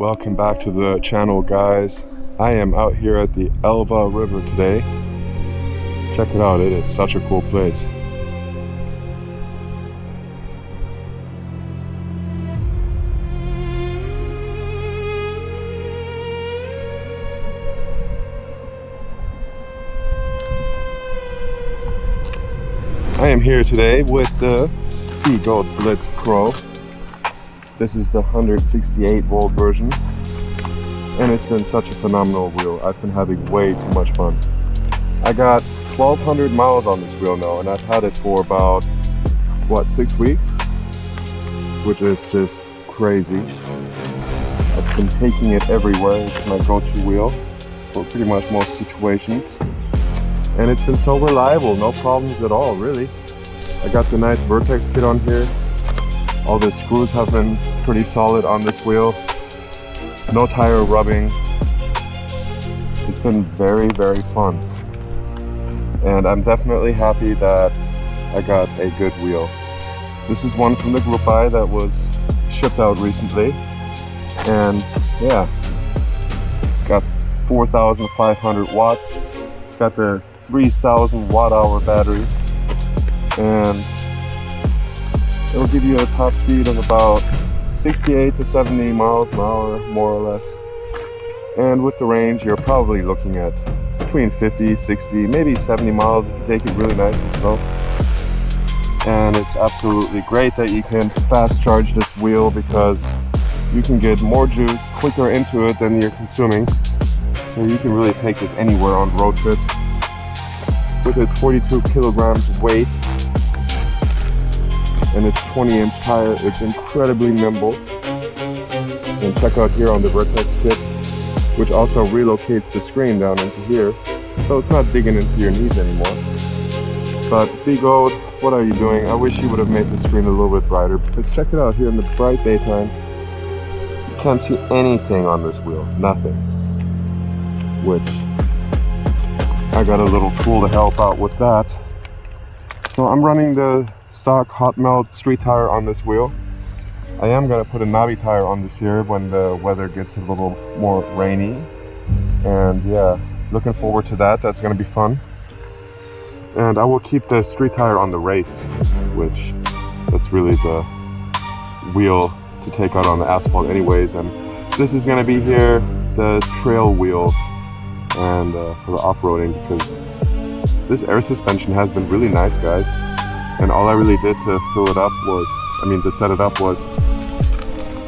Welcome back to the channel, guys. I am out here at the Elwha River today. Check it out, it is such a cool place. I am here today with the Begode Blitz Pro. This is the 168 volt version, and it's been such a phenomenal wheel. I've been having way too much fun. I got 1,200 miles on this wheel now, and I've had it for about, what, 6 weeks? Which is just crazy. I've been taking it everywhere. It's my go-to wheel for pretty much most situations. And it's been so reliable, no problems at all, really. I got the nice Vertex kit on here. All the screws have been pretty solid on this wheel. No tire rubbing. It's been very, very fun. And I'm definitely happy that I got a good wheel. This is one from the group buy that was shipped out recently. And yeah, it's got 4,500 watts. It's got the 3,000 watt-hour battery. And it'll give you a top speed of about 68 to 70 miles an hour, more or less. And with the range, you're probably looking at between 50, 60, maybe 70 miles if you take it really nice and slow. And it's absolutely great that you can fast charge this wheel because you can get more juice quicker into it than you're consuming. So you can really take this anywhere on road trips. With its 42 kilograms weight and its 20-inch tire, it's incredibly nimble. And check out here on the Vertex kit, which also relocates the screen down into here, so it's not digging into your knees anymore. But Begode, what are you doing? I wish you would have made the screen a little bit brighter, because check it out here in the bright daytime. You can't see anything on this wheel, nothing. Which, I got a little tool to help out with that. So I'm running the stock hot melt street tire on this wheel. I am going to put a knobby tire on this here when the weather gets a little more rainy. And yeah, looking forward to that. That's going to be fun. And I will keep the street tire on the race, which that's really the wheel to take out on the asphalt anyways. And this is going to be here, the trail wheel, and for the off-roading, because this air suspension has been really nice, guys. And all I really did to fill it up was, to set it up was,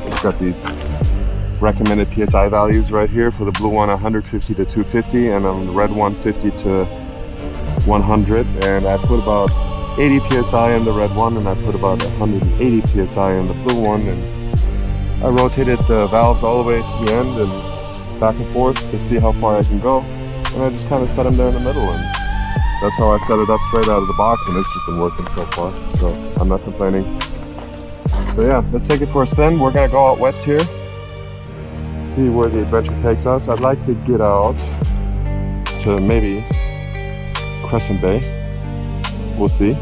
it's got these recommended PSI values right here. For the blue one, 150 to 250, and on the red one, 50 to 100. And I put about 80 PSI in the red one, and I put about 180 PSI in the blue one. And I rotated the valves all the way to the end and back and forth to see how far I can go. And I just kind of set them there in the middle, and that's how I set it up straight out of the box, and it's just been working so far, so I'm not complaining. So yeah, let's take it for a spin. We're gonna go out west here, see where the adventure takes us. I'd like to get out to maybe Crescent Bay. We'll see.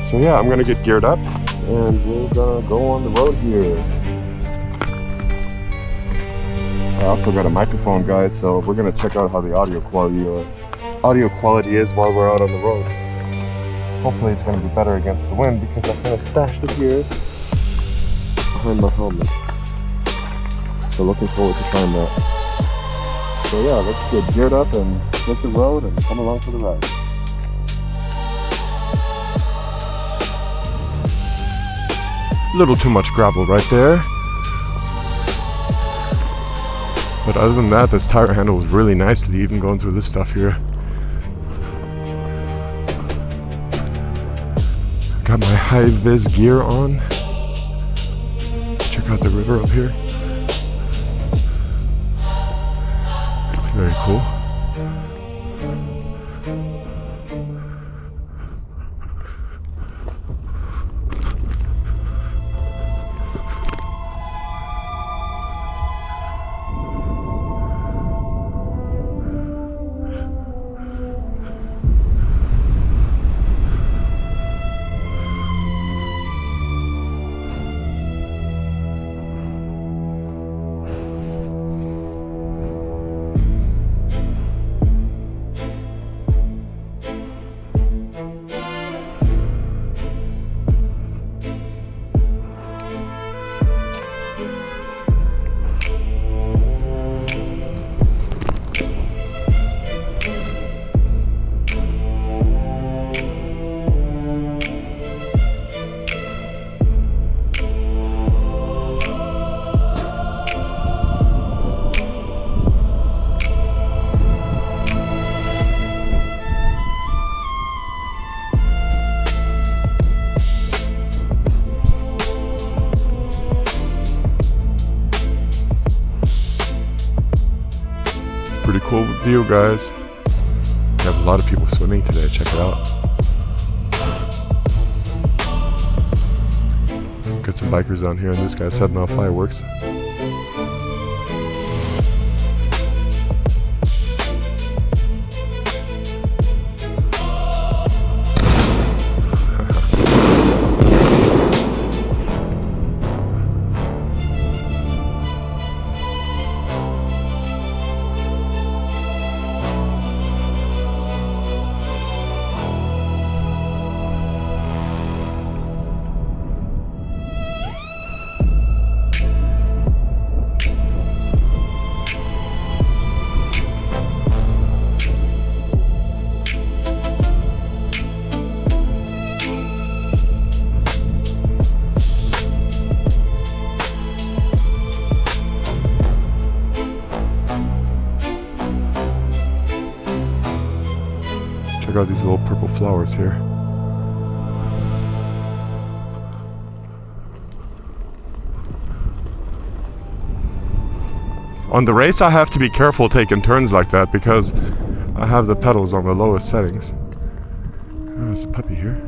So yeah, I'm gonna get geared up and we're gonna go on the road here. I also got a microphone, guys, so we're gonna check out how the audio quality is while we're out on the road. Hopefully it's gonna be better against the wind because I kind of stashed it here behind my helmet. So looking forward to trying that. So yeah, let's get geared up and hit the road and come along for the ride. A little too much gravel right there. But other than that, this tire handles really nicely, even going through this stuff here. Got my high-vis gear on. Check out the river up here. Very cool. view, guys. We have a lot of people swimming today. Check it out. Got some bikers down here, and this guy's setting off fireworks. Check out these little purple flowers here. On the race I have to be careful taking turns like that because I have the pedals on the lowest settings. Oh, there's a puppy here.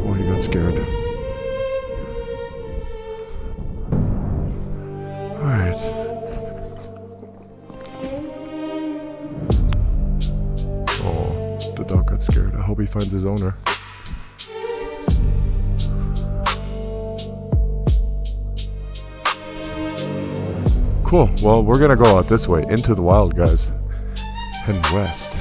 Oh, he got scared. Alright. The dog got scared. I hope he finds his owner. Cool. Well, we're gonna go out this way into the wild, guys. Heading west.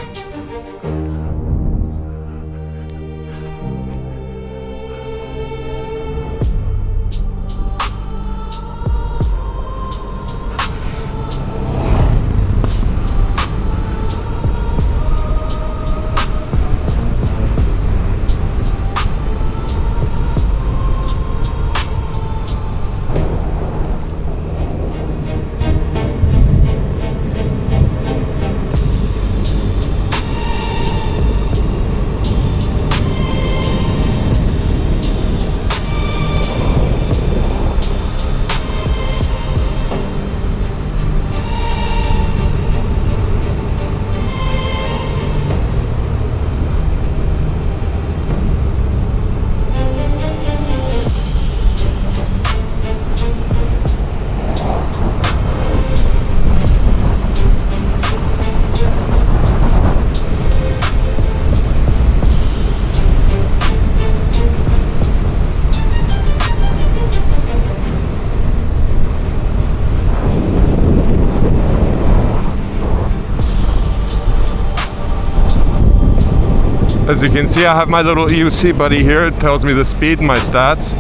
As you can see, I have my little EUC buddy here. It tells me the speed and my stats.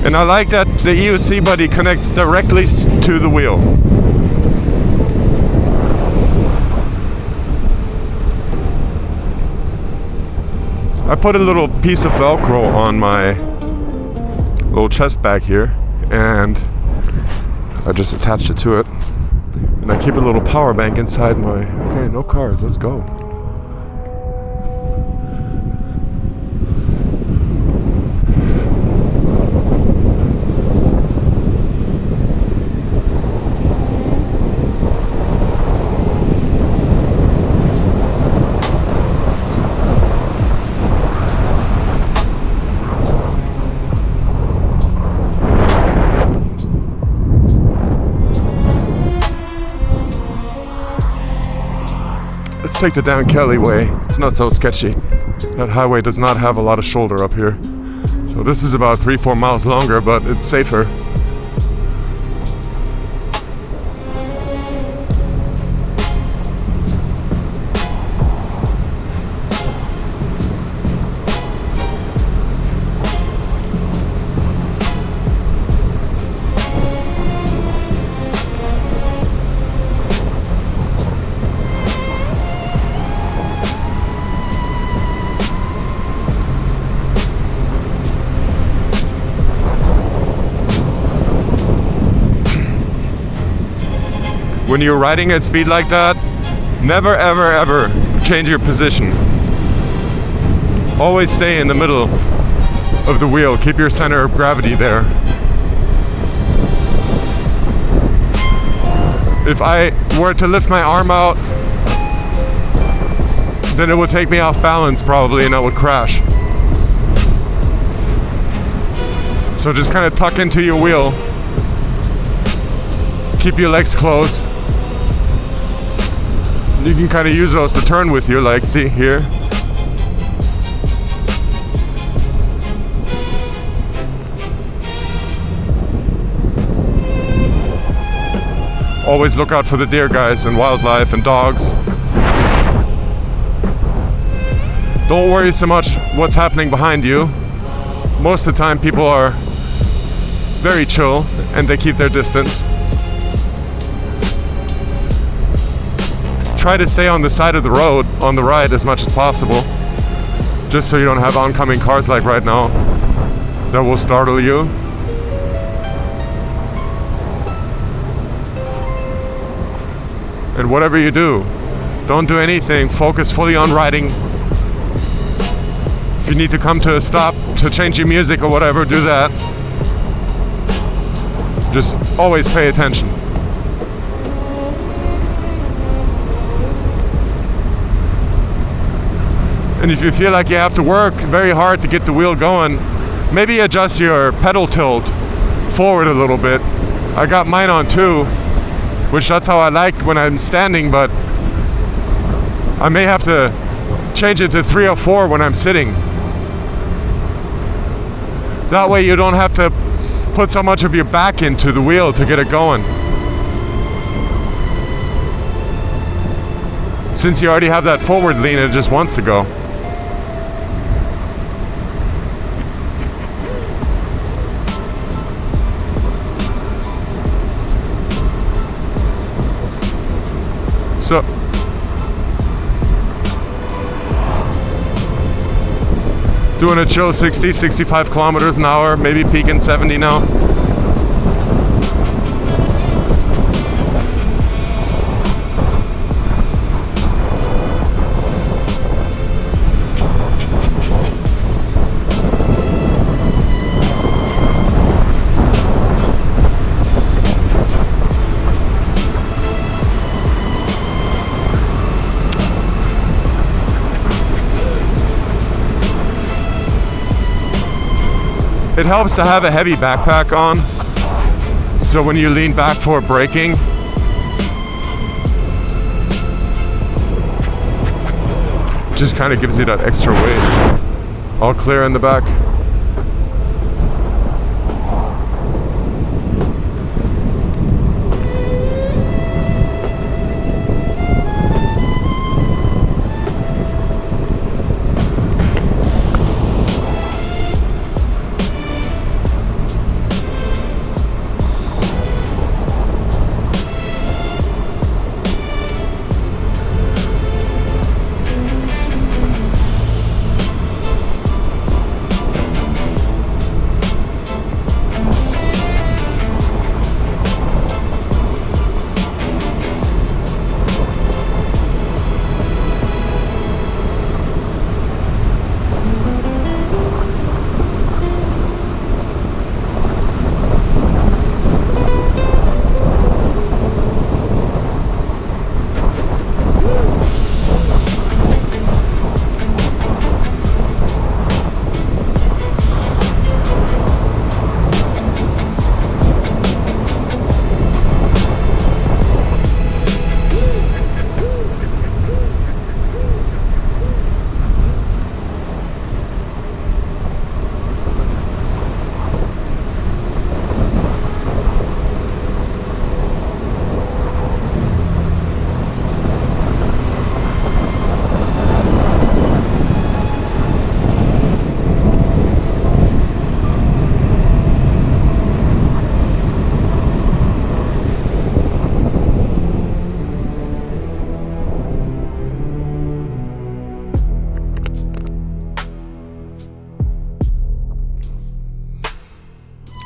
And I like that the EUC buddy connects directly to the wheel. I put a little piece of Velcro on my little chest bag here, and I just attached it to it. And I keep a little power bank inside my... Okay, no cars, let's go. Let's take the down Kelly way. It's not so sketchy. That highway does not have a lot of shoulder up here. So this is about 3-4 miles longer, but it's safer. When you're riding at speed like that, never ever ever change your position. Always stay in the middle of the wheel. Keep your center of gravity there. If I were to lift my arm out, then it would take me off balance probably and I would crash. So just kind of tuck into your wheel. Keep your legs closed. You can kind of use those to turn with your legs, see here. Always look out for the deer, guys, and wildlife and dogs. Don't worry so much what's happening behind you. Most of the time people are very chill and they keep their distance. Try to stay on the side of the road on the right as much as possible, just so you don't have oncoming cars like right now that will startle you. And whatever you do, don't do anything, focus fully on riding. If you need to come to a stop to change your music or whatever, do that. Just always pay attention. And if you feel like you have to work very hard to get the wheel going, maybe adjust your pedal tilt forward a little bit. I got mine on 2, which that's how I like when I'm standing, but I may have to change it to 3 or 4 when I'm sitting. That way you don't have to put so much of your back into the wheel to get it going. Since you already have that forward lean, it just wants to go. So doing a chill 60, 65 kilometers an hour, maybe peaking 70 now. It helps to have a heavy backpack on, so when you lean back for braking, just kind of gives you that extra weight. All clear in the back.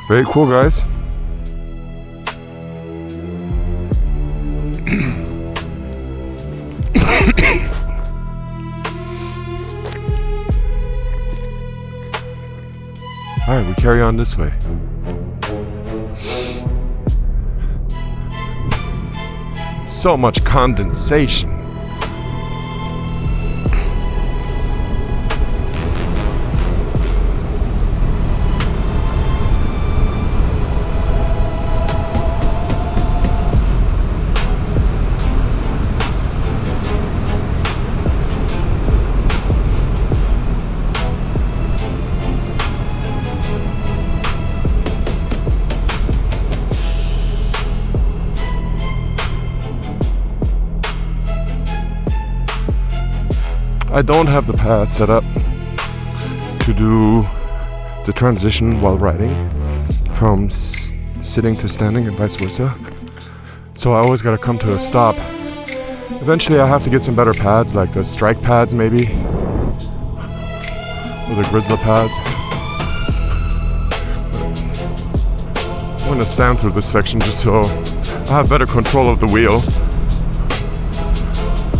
Very cool, guys. All right, we carry on this way. so much condensation. I don't have the pad set up to do the transition while riding from sitting to standing and vice versa. So I always gotta come to a stop. Eventually I have to get some better pads, like the strike pads maybe, or the grizzly pads. I'm gonna stand through this section just so I have better control of the wheel.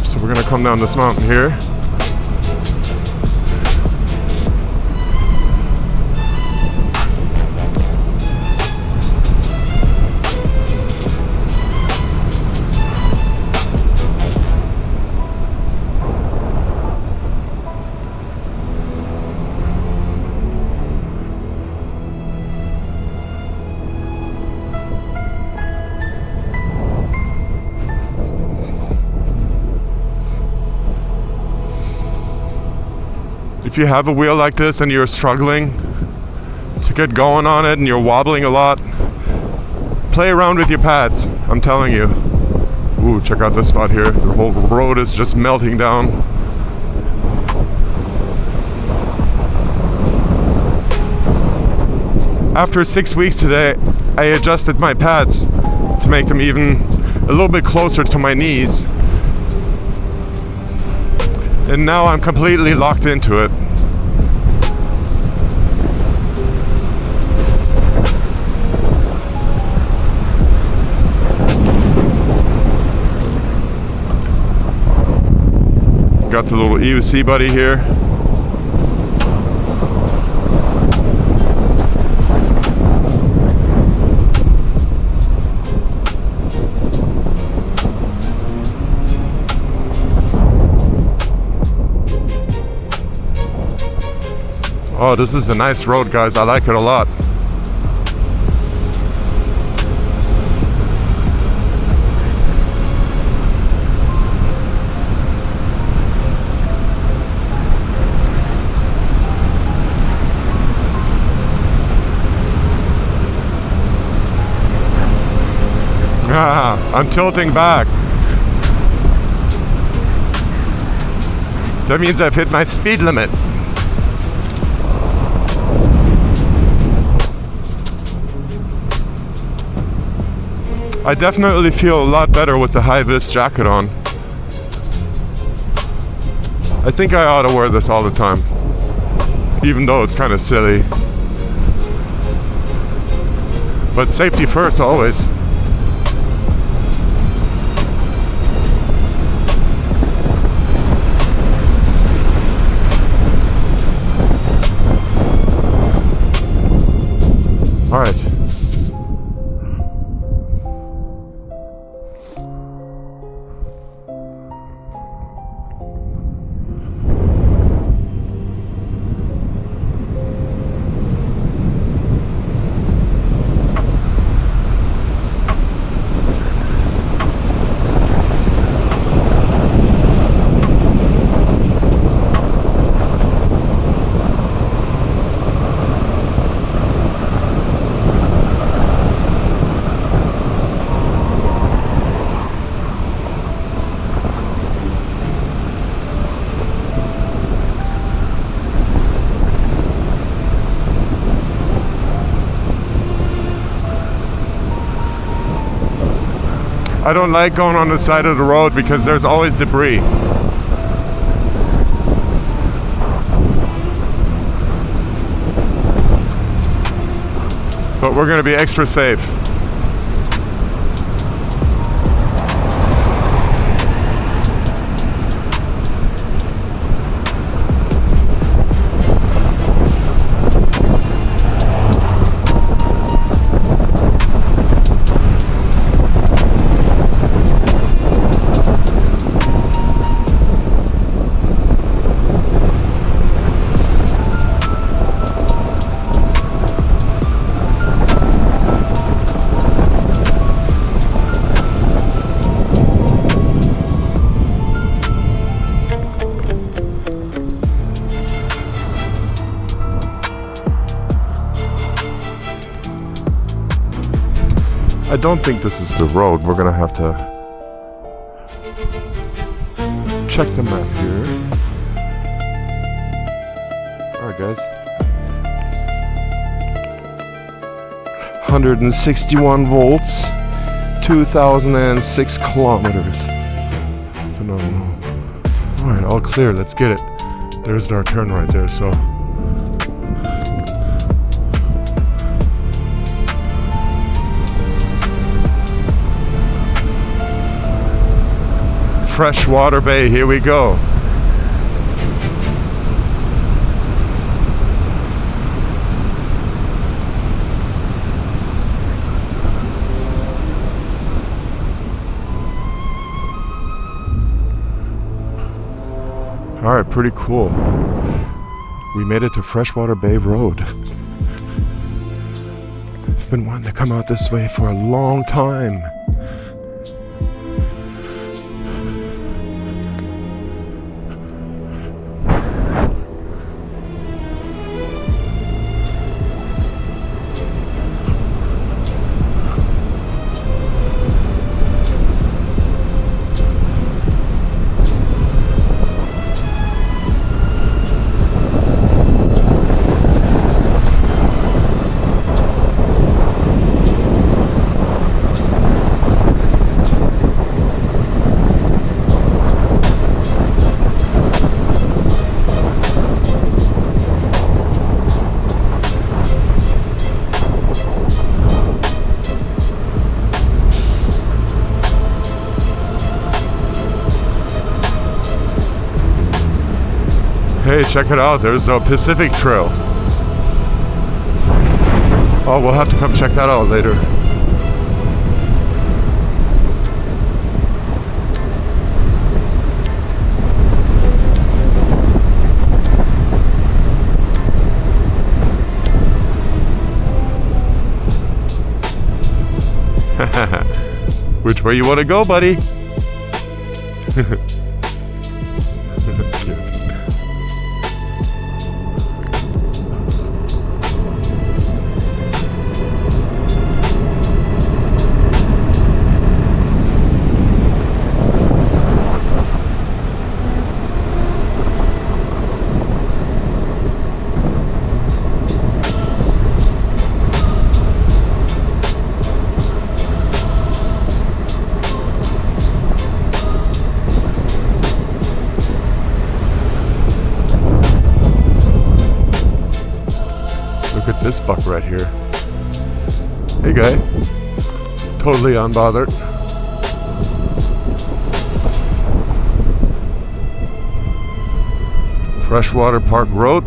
So we're gonna come down this mountain here. If you have a wheel like this and you're struggling to get going on it and you're wobbling a lot, play around with your pads, I'm telling you. Ooh, check out this spot here. The whole road is just melting down. After 6 weeks today, I adjusted my pads to make them even a little bit closer to my knees. And now I'm completely locked into it. Got the little EUC buddy here. Oh, this is a nice road, guys. I like it a lot. I'm tilting back. That means I've hit my speed limit. I definitely feel a lot better with the high-vis jacket on. I think I ought to wear this all the time, even though it's kind of silly. But safety first, always. All right. I don't like going on the side of the road because there's always debris. But we're going to be extra safe. I don't think this is the road. We're gonna have to check the map here. Alright guys. 161 volts, 2006 kilometers. Phenomenal. Alright, all clear, let's get it. There's our turn right there, so. Freshwater Bay, here we go. Alright, pretty cool. We made it to Freshwater Bay Road. I've been wanting to come out this way for a long time. Hey, check it out, there's a Pacific Trail. Oh, we'll have to come check that out later. Which way you want to go, buddy? Look at this buck right here. Hey guy. Totally unbothered. Freshwater Park Road.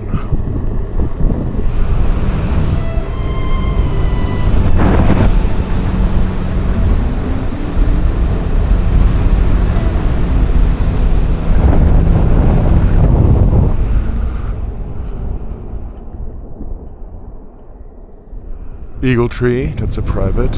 Eagle Tree, that's a private.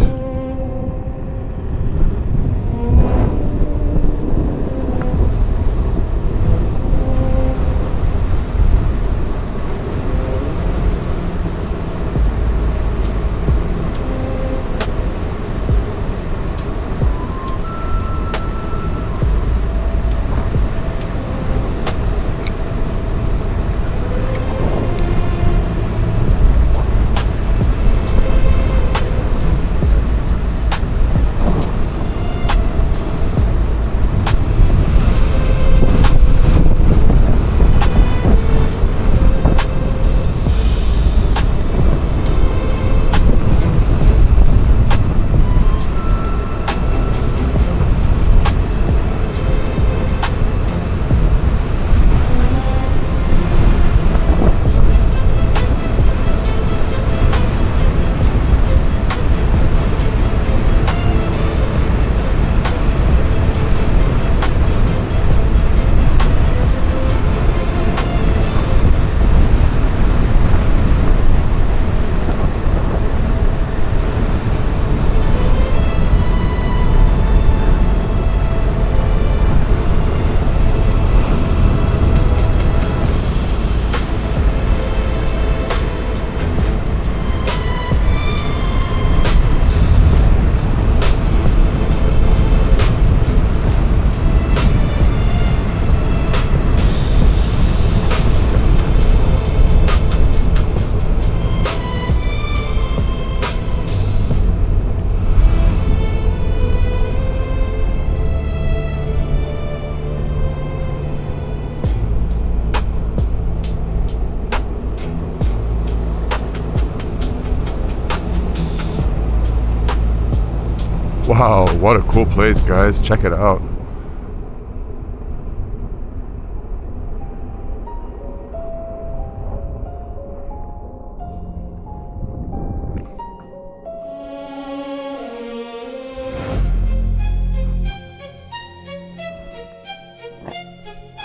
Wow, what a cool place, guys. Check it out.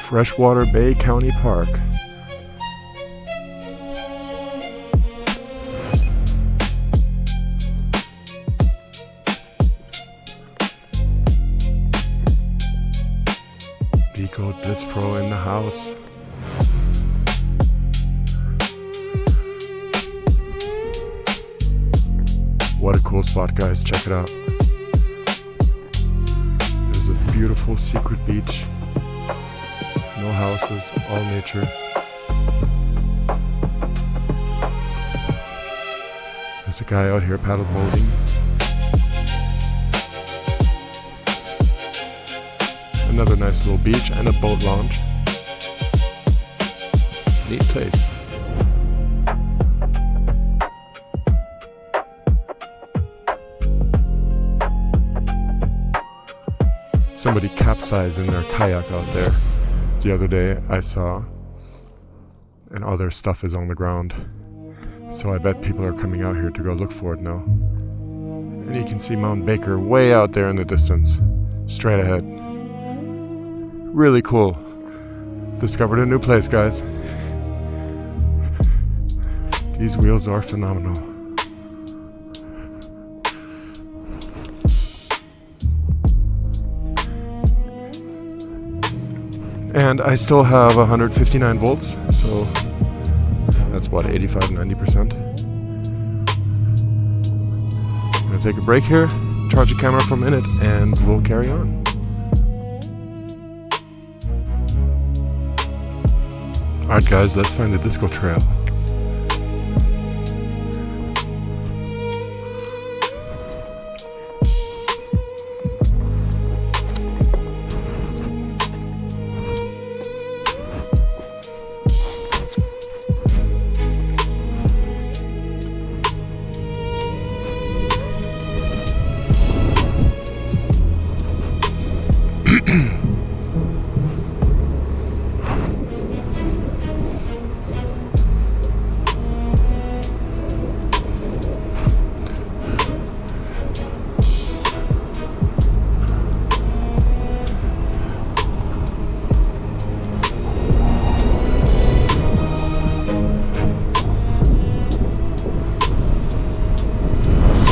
Freshwater Bay County Park. Begode Blitz Pro in the house. What a cool spot, guys. Check it out. There's a beautiful secret beach. No houses, all nature. There's a guy out here paddle boating. Another nice little beach and a boat launch. Neat place. Somebody capsized in their kayak out there the other day, I saw, and all their stuff is on the ground. So I bet people are coming out here to go look for it now. And you can see Mount Baker way out there in the distance, straight ahead. Really cool. Discovered a new place, guys. These wheels are phenomenal. And I still have 159 volts, so that's what, 85-90%. I'm gonna take a break here, charge the camera for a minute, and we'll carry on. Alright guys, let's find the disco trail.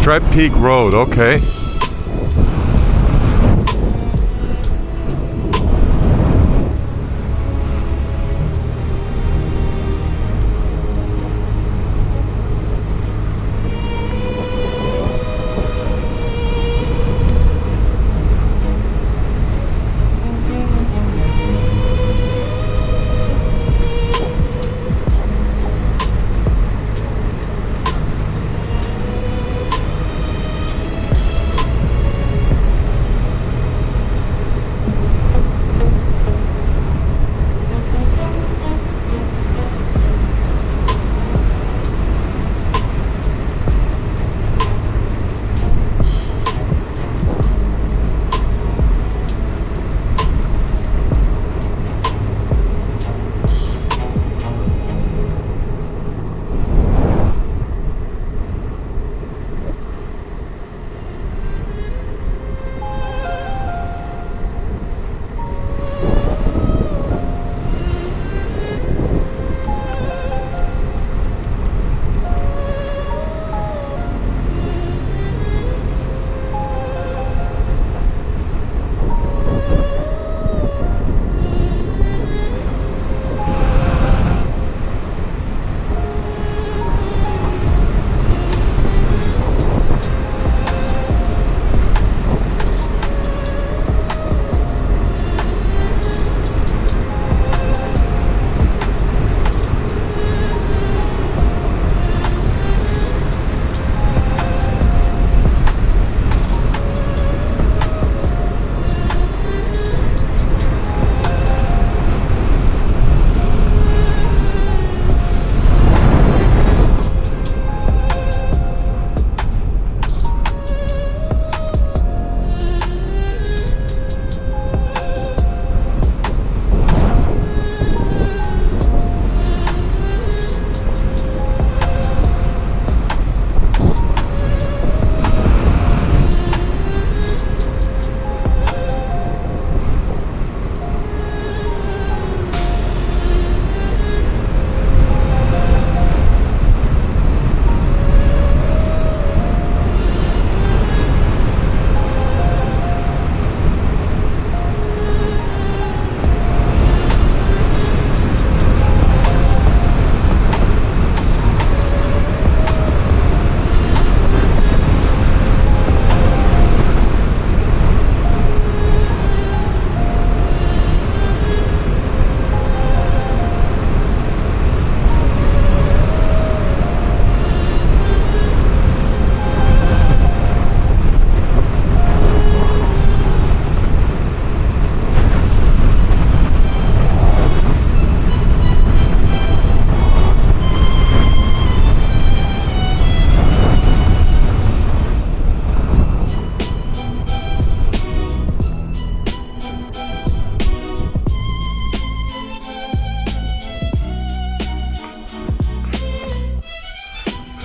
Stripe Peak Road, okay.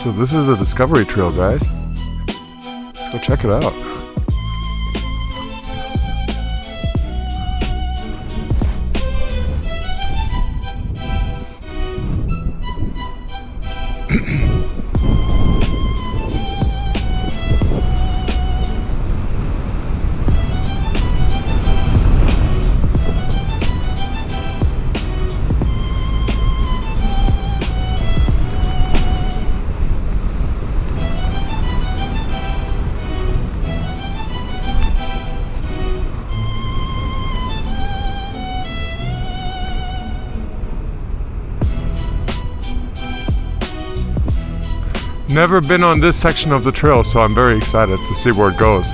So this is a discovery trail, guys. Let's go check it out. Never been on this section of the trail, so I'm very excited to see where it goes.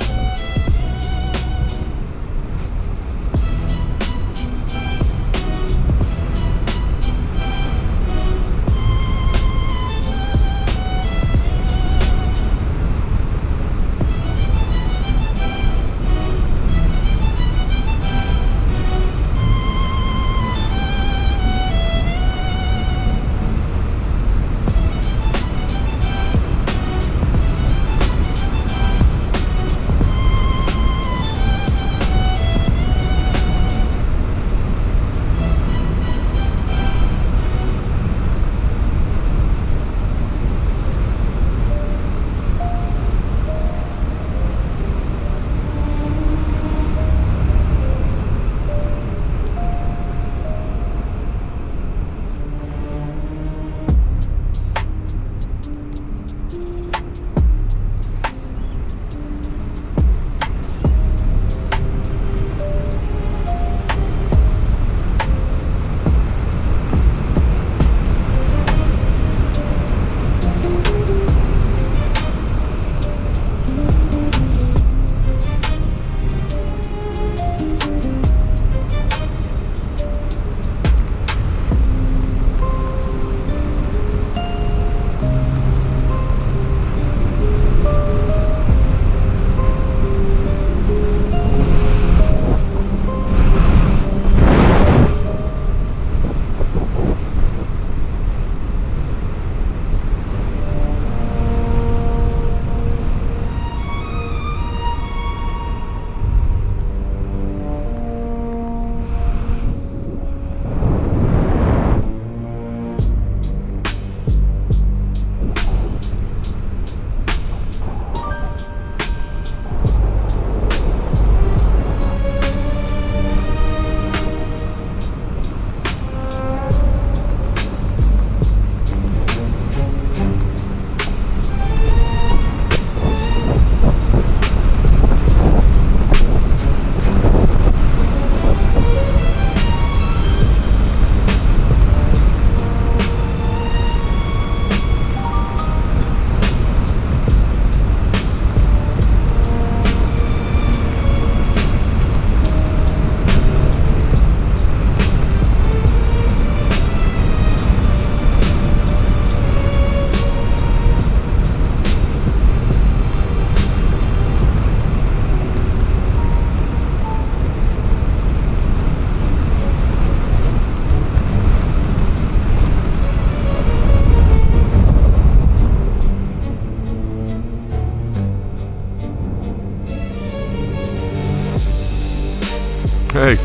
Hey,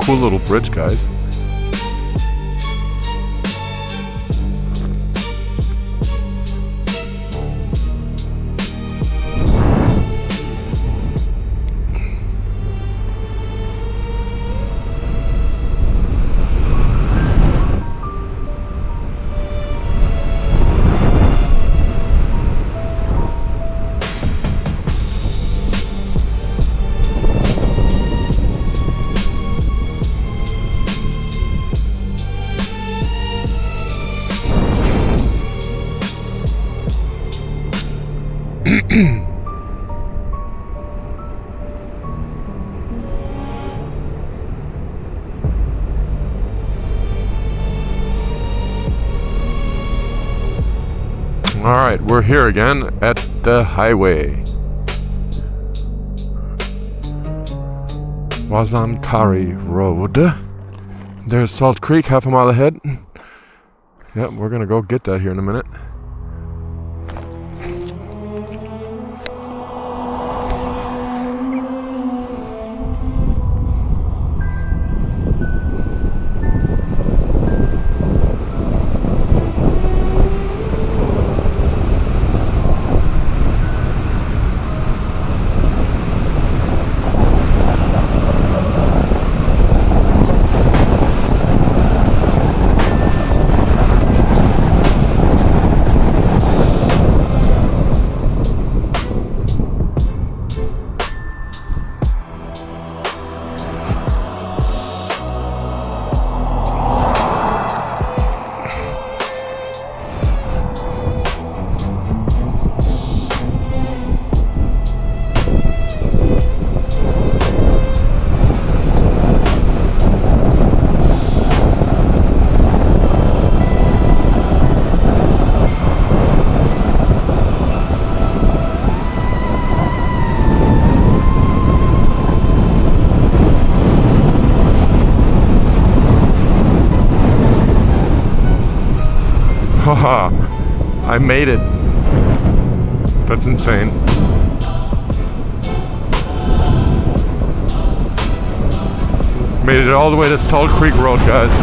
cool little bridge, guys. Alright, we're here again at the highway. Wazankari Road. There's Salt Creek, half a mile ahead. Yep, we're gonna go get that here in a minute. Haha, I made it. That's insane. Made it all the way to Salt Creek Road, guys.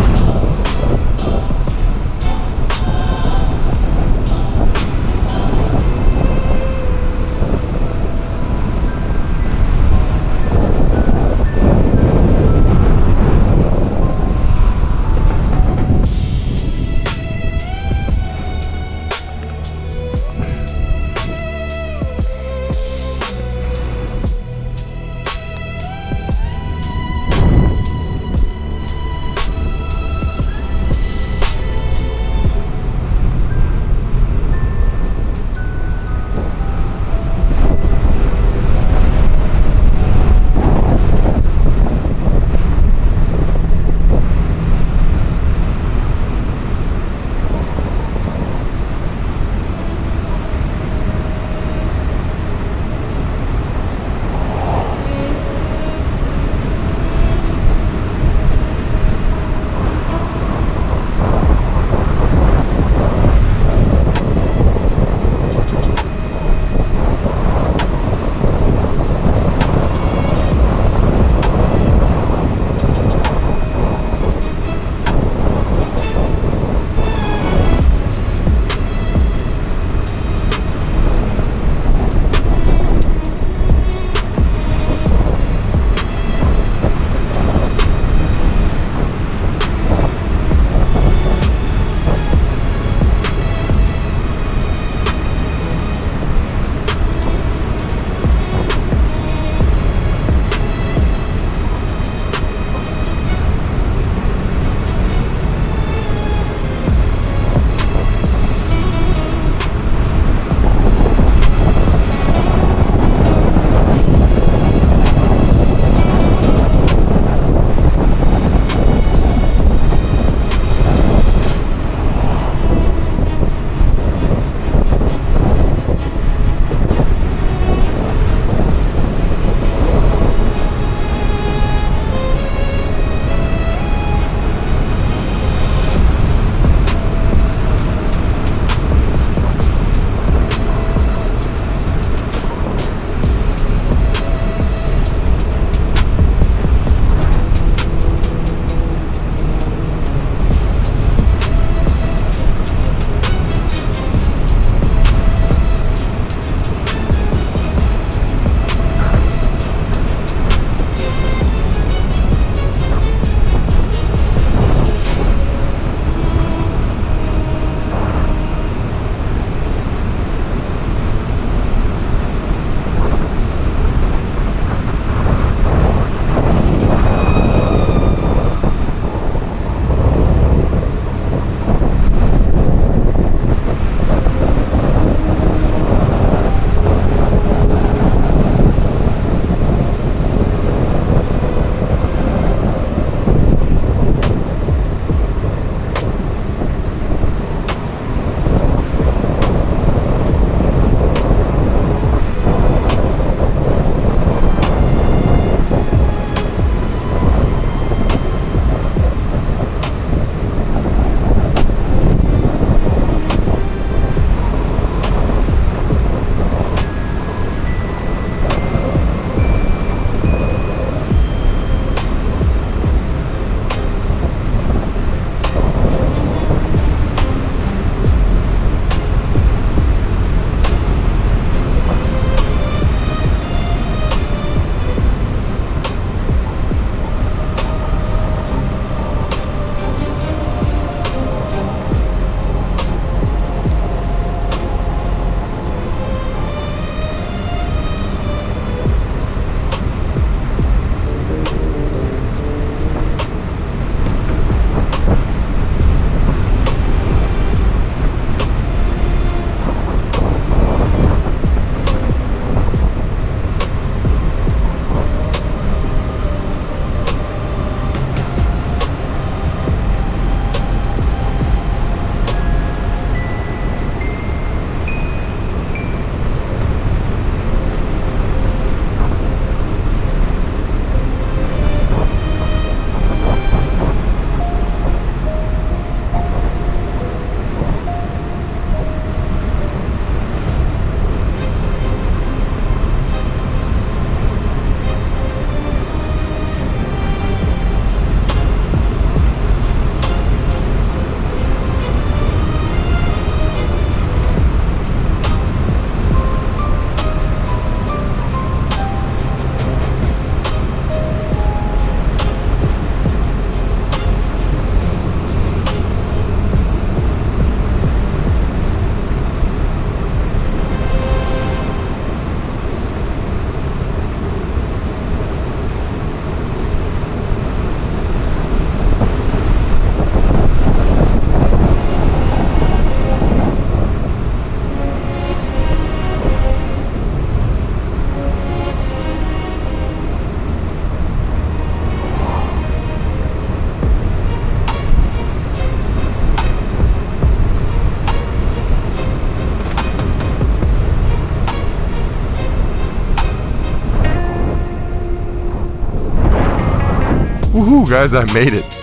Woohoo, guys, I made it.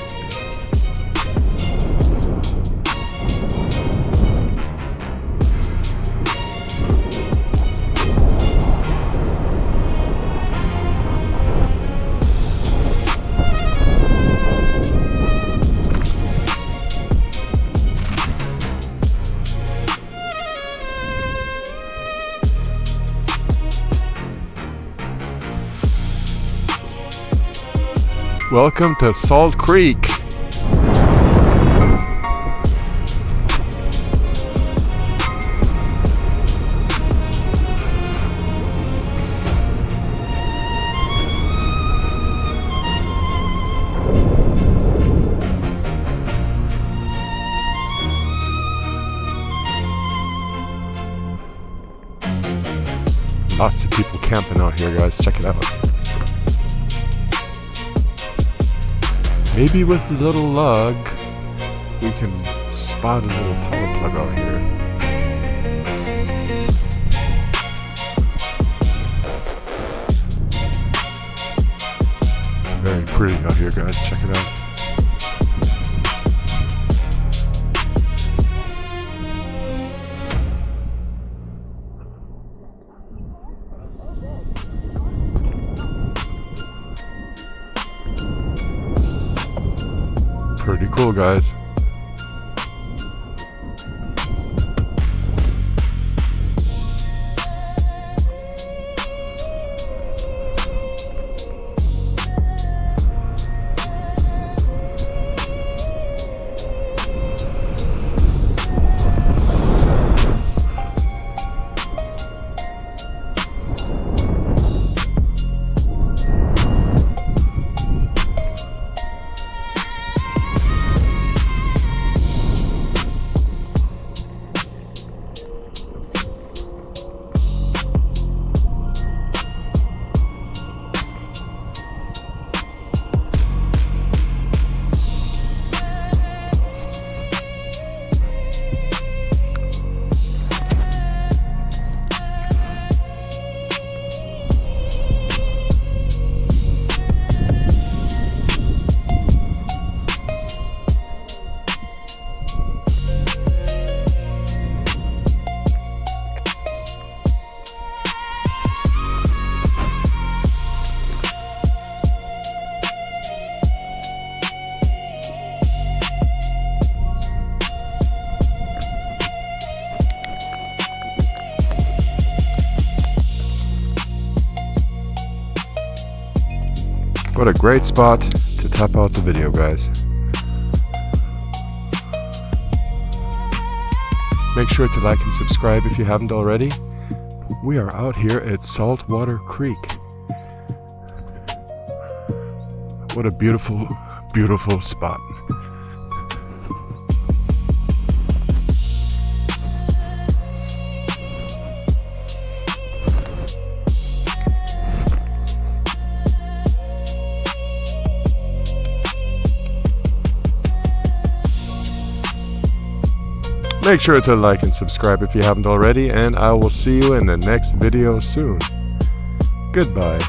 Welcome to Salt Creek. Lots of people camping out here, guys. Check it out. Maybe with a little lug, we can spot a little power plug out here. Very pretty out here, guys. Check it out. Pretty cool, guys. What a great spot to top out the video, guys. Make sure to like and subscribe if you haven't already. We are out here at Saltwater Creek. What a beautiful, beautiful spot. Make sure to like and subscribe if you haven't already, and I will see you in the next video soon. Goodbye.